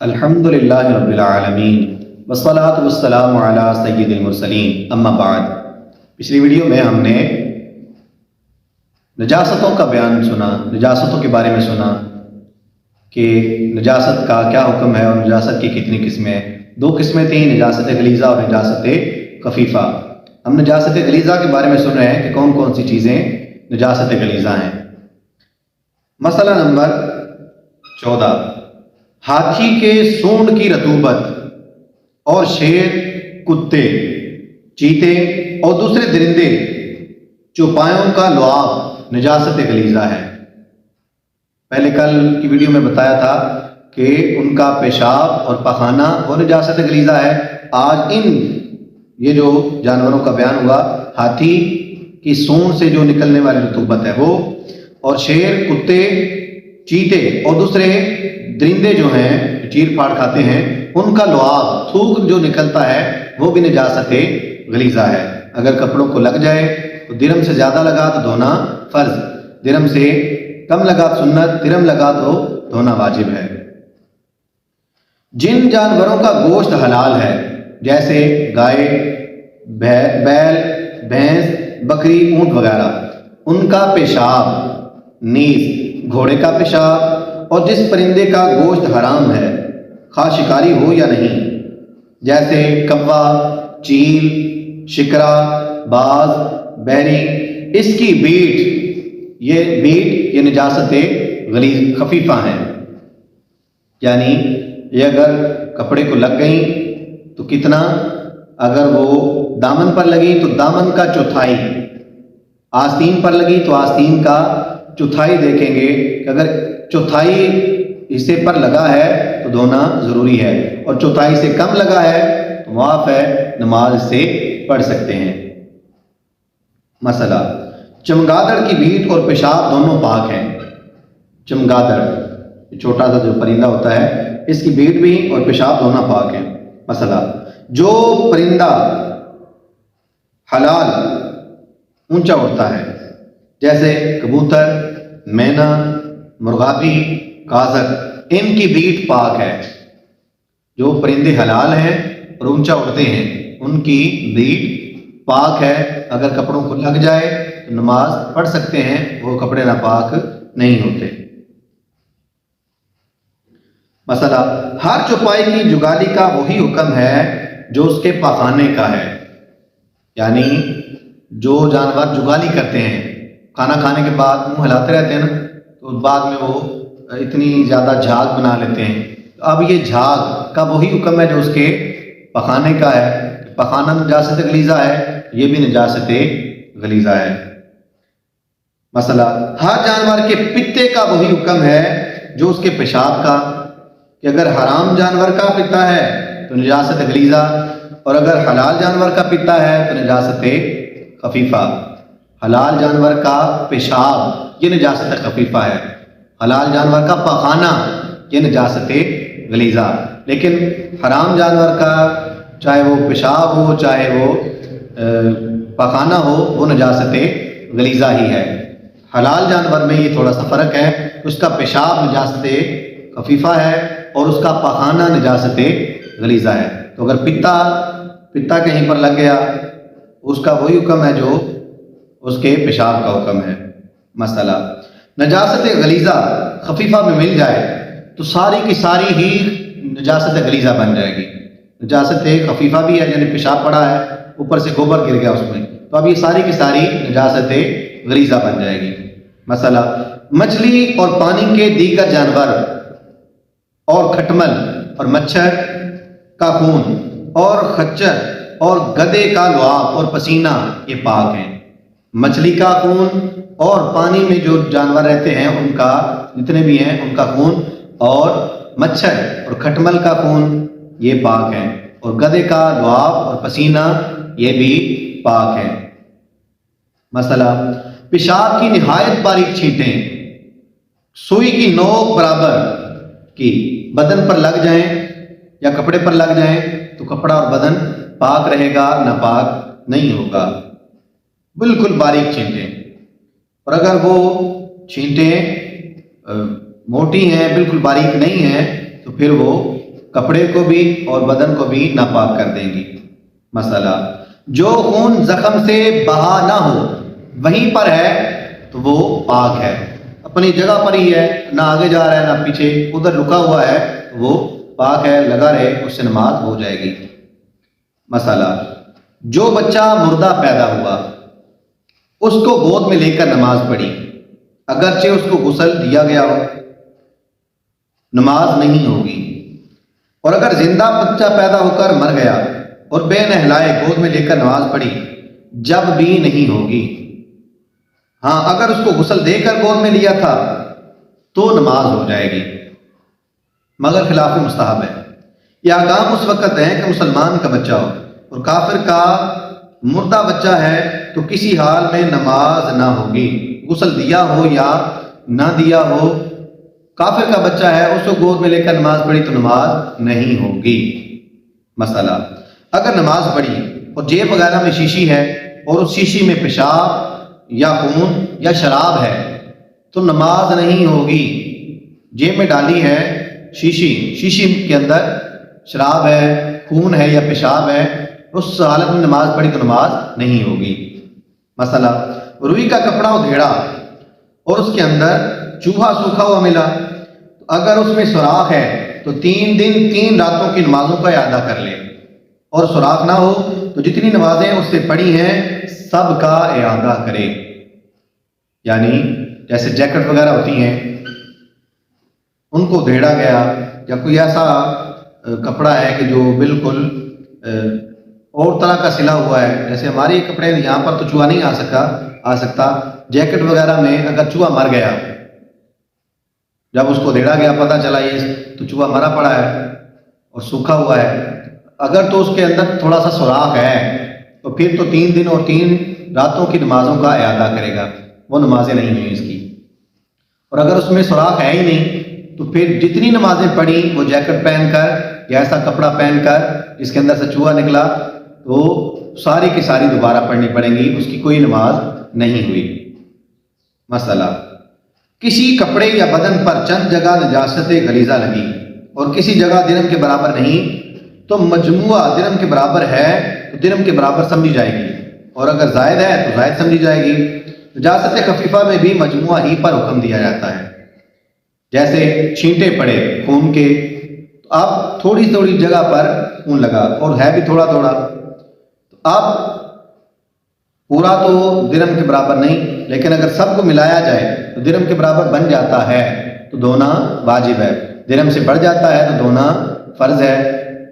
الحمدللہ رب العالمین والصلاة والسلام علی سید المرسلین اما بعد۔ پچھلی ویڈیو میں ہم نے نجاستوں کا بیان سنا، نجاستوں کے بارے میں سنا کہ نجاست کا کیا حکم ہے اور نجاست کی کتنی قسمیں۔ دو قسمیں تھیں، نجاست غلیظہ اور نجاست خفیفہ۔ ہم نجاست غلیظہ کے بارے میں سن رہے ہیں کہ کون کون سی چیزیں نجاست غلیظہ ہیں۔ مسئلہ نمبر 14، ہاتھی کے سونڈ کی رطوبت اور شیر، کتے، چیتے اور دوسرے درندے چوپایوں کا لعاب نجاست غلیظہ ہے۔ پہلے کل کی ویڈیو میں بتایا تھا کہ ان کا پیشاب اور پخانہ وہ نجاست غلیظہ ہے۔ آج یہ جو جانوروں کا بیان ہوا، ہاتھی کی سونڈ سے جو نکلنے والی رطوبت ہے وہ، اور شیر، کتے، چیتے اور دوسرے درندے جو ہیں چیر پھاڑ کھاتے ہیں، ان کا لعاب، تھوک جو نکلتا ہے وہ بھی نجاست غلیظہ ہے۔ اگر کپڑوں کو لگ جائے تو درہم سے زیادہ لگا تو دھونا فرض، درہم سے کم لگا تو سنت، درہم لگا تو دھونا واجب ہے۔ جن جانوروں کا گوشت حلال ہے جیسے گائے، بیل، بھینس، بکری، اونٹ وغیرہ، ان کا پیشاب، نیز گھوڑے کا پیشاب، اور جس پرندے کا گوشت حرام ہے خواہ شکاری ہو یا نہیں، جیسے کوا، چیل، شکرا، باز، بحری، اس کی بیٹ، یہ نجاست غلیظ خفیفہ ہیں۔ یعنی یہ اگر کپڑے کو لگ گئیں تو کتنا، اگر وہ دامن پر لگی تو دامن کا چوتھائی، آستین پر لگی تو آستین کا چوتھائی دیکھیں گے کہ اگر چوتھائی حصے پر لگا ہے تو دھونا ضروری ہے، اور چوتھائی سے کم لگا ہے تو معاف ہے، نماز سے پڑھ سکتے ہیں۔ مسئلہ، چمگادڑ کی بیٹ اور پیشاب دونوں پاک ہیں۔ چمگادڑ چھوٹا سا جو پرندہ ہوتا ہے، اس کی بیٹ بھی اور پیشاب دونوں پاک ہیں۔ مسئلہ، جو پرندہ حلال اونچا اڑتا ہے جیسے کبوتر، مینا، مرغابی، کازک، ان کی بیٹ پاک ہے۔ جو پرندے حلال ہیں اور اونچا اڑتے ہیں ان کی بیٹ پاک ہے، اگر کپڑوں کو لگ جائے تو نماز پڑھ سکتے ہیں، وہ کپڑے ناپاک نہیں ہوتے۔ مسئلہ، ہر چوپائی کی جگالی کا وہی حکم ہے جو اس کے پخانے کا ہے۔ یعنی جو جانور جگالی کرتے ہیں، کھانا کھانے کے بعد منہ ہلاتے رہتے ہیں نا، تو بعد میں وہ اتنی زیادہ جھاگ بنا لیتے ہیں، اب یہ جھاگ کا وہی حکم ہے جو اس کے پخانے کا ہے۔ پخانہ نجاست غلیظہ ہے، یہ بھی نجاست غلیظہ ہے۔ مسئلہ، ہر جانور کے پتے کا وہی حکم ہے جو اس کے پیشاب کا، کہ اگر حرام جانور کا پتا ہے تو نجاست غلیظہ، اور اگر حلال جانور کا پتا ہے تو نجاست خفیفہ۔ حلال جانور کا پیشاب یہ نجاست خفیفہ ہے، حلال جانور کا پخانہ یہ نجاست غلیظہ۔ لیکن حرام جانور کا چاہے وہ پیشاب ہو چاہے وہ پخانہ ہو، وہ نجاست غلیظہ ہی ہے۔ حلال جانور میں یہ تھوڑا سا فرق ہے، اس کا پیشاب نجاست خفیفہ ہے اور اس کا پخانہ نجاست غلیظہ ہے۔ تو اگر پتا کہیں پر لگ گیا، اس کا وہی حکم ہے جو اس کے پیشاب کا حکم ہے۔ مسئلہ، نجاست غلیظہ خفیفہ میں مل جائے تو ساری کی ساری ہی نجاست غلیظہ بن جائے گی۔ نجاست خفیفہ بھی ہے، یعنی پیشاب پڑا ہے، اوپر سے گوبر گر گیا اس میں، تو اب یہ ساری کی ساری نجاست غلیظہ بن جائے گی۔ مسئلہ، مچھلی اور پانی کے دیگر جانور اور کھٹمل اور مچھر کا خون اور خچر اور گدے کا لعاب اور پسینہ یہ پاک ہیں۔ مچھلی کا خون اور پانی میں جو جانور رہتے ہیں ان کا جتنے بھی ہیں ان کا خون، اور مچھر اور کھٹمل کا خون یہ پاک ہیں، اور گدے کا لعاب اور پسینہ یہ بھی پاک ہے۔ مسئلہ، پیشاب کی نہایت باریک چھینٹیں سوئی کی نوک برابر کی بدن پر لگ جائیں یا کپڑے پر لگ جائیں تو کپڑا اور بدن پاک رہے گا، ناپاک نہیں ہوگا۔ بالکل باریک چھینٹیں، اور اگر وہ چھینٹیں موٹی ہیں، بالکل باریک نہیں ہیں، تو پھر وہ کپڑے کو بھی اور بدن کو بھی ناپاک کر دیں گی۔ مسئلہ، جو خون زخم سے بہا نہ ہو وہیں پر ہے تو وہ پاک ہے، اپنی جگہ پر ہی ہے، نہ آگے جا رہا ہے نہ پیچھے، ادھر رکا ہوا ہے تو وہ پاک ہے، لگا رہے، اس سے نماز ہو جائے گی۔ مسئلہ، جو بچہ مردہ پیدا ہوا اس کو گود میں لے کر نماز پڑھی، اگرچہ اس کو غسل دیا گیا ہو، نماز نہیں ہوگی۔ اور اگر زندہ بچہ پیدا ہو کر مر گیا اور بے نہلائے گود میں لے کر نماز پڑھی، جب بھی نہیں ہوگی۔ ہاں، اگر اس کو غسل دے کر گود میں لیا تھا تو نماز ہو جائے گی، مگر خلاف مستحب ہے۔ یہ احکام اس وقت ہیں کہ مسلمان کا بچہ ہو، اور کافر کا مردہ بچہ ہے تو کسی حال میں نماز نہ ہوگی، غسل دیا ہو یا نہ دیا ہو۔ کافر کا بچہ ہے، اس کو گود میں لے کر نماز پڑھی تو نماز نہیں ہوگی۔ مسئلہ، اگر نماز پڑھی اور جیب وغیرہ میں شیشی ہے اور اس شیشی میں پیشاب یا خون یا شراب ہے تو نماز نہیں ہوگی۔ جیب میں ڈالی ہے شیشی کے اندر شراب ہے، خون ہے یا پیشاب ہے، اس حالت میں نماز پڑھی تو نماز نہیں ہوگی۔ مسئلہ، روئی کا کپڑا ادھیڑا اور اس کے اندر چوہا سوکھا ہوا ملا، اگر اس میں سوراخ ہے تو 3 دن 3 راتوں کی نمازوں کا اعادہ کر لے، اور سوراخ نہ ہو تو جتنی نمازیں اس سے پڑھی ہیں سب کا اعادہ کرے۔ یعنی جیسے جیکٹ وغیرہ ہوتی ہیں ان کو دھیڑا گیا، یا کوئی ایسا کپڑا ہے کہ جو بالکل اور طرح کا سلا ہوا ہے، جیسے ہمارے کپڑے یہاں پر تو چوہا نہیں آ سکتا، جیکٹ وغیرہ میں اگر چوہا مر گیا، جب اس کو دھیڑا گیا پتہ چلا یہ تو چوہا مرا پڑا ہے اور سوکھا ہوا ہے، اگر تو اس کے اندر تھوڑا سا سوراخ ہے تو پھر تو 3 دن اور 3 راتوں کی نمازوں کا اعادہ کرے گا، وہ نمازیں نہیں ہوئی اس کی۔ اور اگر اس میں سوراخ ہے ہی نہیں تو پھر جتنی نمازیں پڑھی وہ جیکٹ پہن کر یا ایسا کپڑا پہن کر جس کے اندر سے چوہا نکلا تو ساری کی ساری دوبارہ پڑھنی پڑیں گی، اس کی کوئی نماز نہیں ہوئی۔ مسئلہ، کسی کپڑے یا بدن پر چند جگہ نجاست غلیظہ لگی اور کسی جگہ درہم کے برابر نہیں تو مجموعہ درہم کے برابر ہے تو درہم کے برابر سمجھی جائے گی، اور اگر زائد ہے تو زائد سمجھی جائے گی۔ نجاست خفیفہ میں بھی مجموعہ ہی پر حکم دیا جاتا ہے، جیسے چھینٹے پڑے خون کے تو اب تھوڑی تھوڑی جگہ پر خون لگا اور ہے بھی تھوڑا تھوڑا، تو اب پورا تو درہم کے برابر نہیں، لیکن اگر سب کو ملایا جائے تو درہم کے برابر بن جاتا ہے تو دھونا واجب ہے، درہم سے بڑھ جاتا ہے تو دھونا فرض ہے۔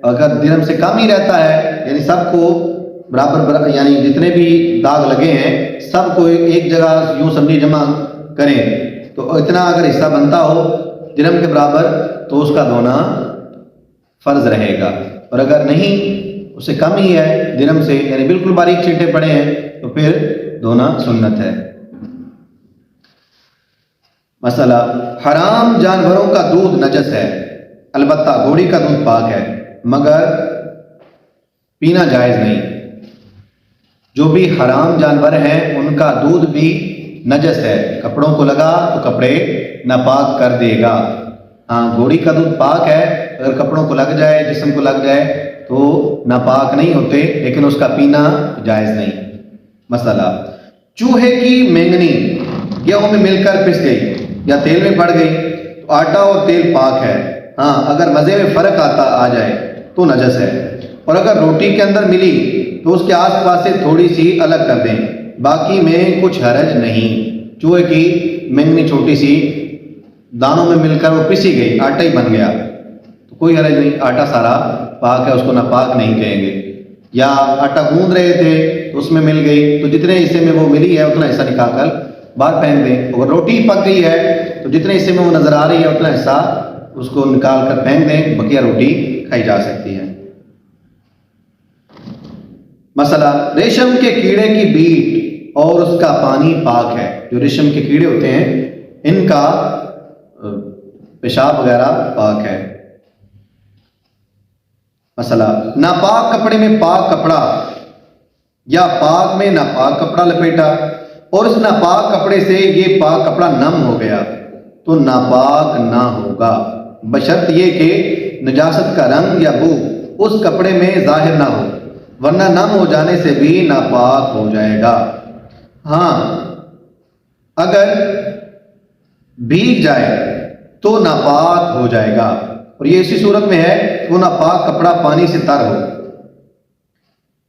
اگر درہم سے کم ہی رہتا ہے یعنی سب کو برابر یعنی جتنے بھی داغ لگے ہیں سب کو ایک جگہ یوں سمجھی جمع کریں تو اتنا اگر حصہ بنتا ہو درہم کے برابر تو اس کا دھونا فرض رہے گا، اور اگر نہیں اس سے کم ہی ہے درہم سے یعنی بالکل باریک چھینٹے پڑے ہیں تو پھر دھونا سنت ہے۔ مسئلہ، حرام جانوروں کا دودھ نجس ہے، البتہ گھوڑی کا دودھ پاک ہے مگر پینا جائز نہیں۔ جو بھی حرام جانور ہیں ان کا دودھ بھی نجس ہے، کپڑوں کو لگا تو کپڑے ناپاک کر دے گا۔ ہاں، گھوڑی کا دودھ پاک ہے، اگر کپڑوں کو لگ جائے جسم کو لگ جائے تو ناپاک نہیں ہوتے، لیکن اس کا پینا جائز نہیں۔ مسئلہ، چوہے کی مینگنی گیہوں میں مل کر پس گئی یا تیل میں پڑ گئی تو آٹا اور تیل پاک ہے، ہاں اگر مزے میں فرق آ جائے تو نجس ہے، اور اگر روٹی کے اندر ملی تو اس کے آس پاس سے تھوڑی سی الگ کر دیں، باقی میں کچھ حرج نہیں۔ چوہے کی مینگنی چھوٹی سی دانوں میں مل کر وہ پسی گئی، آٹا ہی بن گیا تو کوئی حرج نہیں، آٹا سارا پاک ہے، اس کو ناپاک نہیں کہیں گے۔ یا آٹا گوندھ رہے تھے تو اس میں مل گئی تو جتنے حصے میں وہ ملی ہے اتنا حصہ نکال کر باہر پھینک دیں، اگر روٹی پک گئی ہے تو جتنے حصے میں وہ نظر آ رہی ہے اتنا حصہ اس کو نکال کر پھینک دیں، بقیہ روٹی کھائی جا سکتی ہے۔ مسئلہ، ریشم کے کیڑے کی بیٹ اور اس کا پانی پاک ہے، جو ریشم کے کیڑے ہوتے ہیں ان کا پیشاب وغیرہ پاک ہے۔ مسئلہ، ناپاک کپڑے میں پاک کپڑا یا پاک میں ناپاک کپڑا لپیٹا اور اس ناپاک کپڑے سے یہ پاک کپڑا نم ہو گیا تو ناپاک نہ ہوگا، بشرط یہ کہ نجاست کا رنگ یا بو اس کپڑے میں ظاہر نہ ہو، ورنہ نم ہو جانے سے بھی ناپاک ہو جائے گا۔ ہاں اگر بھیگ جائے تو ناپاک ہو جائے گا، اور یہ اسی صورت میں ہے کہ وہ ناپاک کپڑا پانی سے تر ہو۔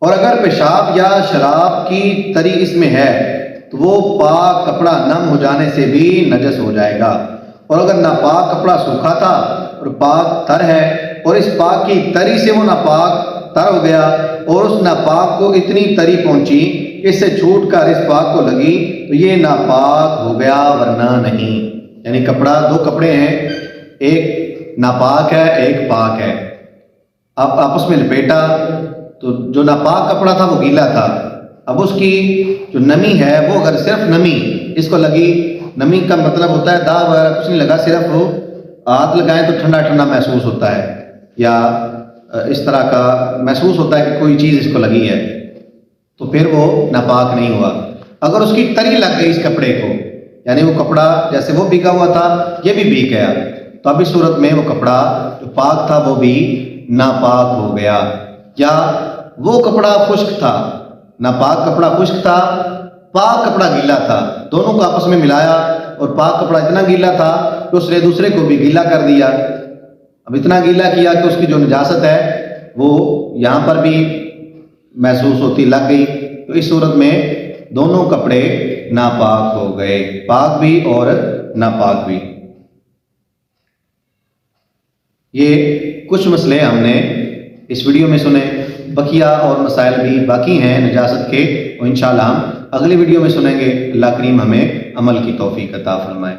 اور اگر پیشاب یا شراب کی تری اس میں ہے تو وہ پاک کپڑا نم ہو جانے سے بھی نجس ہو جائے گا۔ اور اگر ناپاک کپڑا سوکھا تھا اور پاک تر ہے، اور اس پاک کی تری سے وہ ناپاک تر ہو گیا، اور اس ناپاک کو اتنی تری پہنچی کہ اس سے چھوٹ کر اس پاک کو لگی، تو یہ ناپاک ہو گیا ورنہ نہیں۔ یعنی کپڑا، دو کپڑے ہیں، ایک ناپاک ہے ایک پاک ہے، اب آپس میں لپیٹا تو جو ناپاک کپڑا تھا وہ گیلا تھا، اب اس کی جو نمی ہے وہ اگر صرف نمی اس کو لگی، نمی کا مطلب ہوتا ہے داغ وغیرہ کچھ نہیں لگا، صرف وہ ہاتھ لگائیں تو ٹھنڈا ٹھنڈا محسوس ہوتا ہے، یا اس طرح کا محسوس ہوتا ہے کہ کوئی چیز اس کو لگی ہے، تو پھر وہ ناپاک نہیں ہوا۔ اگر اس کی تری لگ گئی اس کپڑے کو، یعنی وہ کپڑا جیسے وہ بھیگا ہوا تھا یہ بھی بھیگ گیا، تو اب اس صورت میں وہ کپڑا جو پاک تھا وہ بھی ناپاک ہو گیا۔ یا وہ کپڑا خشک تھا، ناپاک کپڑا خشک تھا، پاک کپڑا گیلا تھا، دونوں کو آپس میں ملایا اور پاک کپڑا اتنا گیلا تھا کہ اس نے دوسرے کو بھی گیلا کر دیا۔ اب اتنا گیلا کیا کہ اس کی جو نجاست ہے وہ یہاں پر بھی محسوس ہوتی، لگ گئی، تو اس صورت میں دونوں کپڑے ناپاک ہو گئے، پاک بھی اور ناپاک بھی۔ یہ کچھ مسئلے ہم نے اس ویڈیو میں سنے، بقیہ اور مسائل بھی باقی ہیں نجاست کے، اور انشاءاللہ ہم اگلی ویڈیو میں سنیں گے۔ اللہ کریم ہمیں عمل کی توفیق عطا فرمائے۔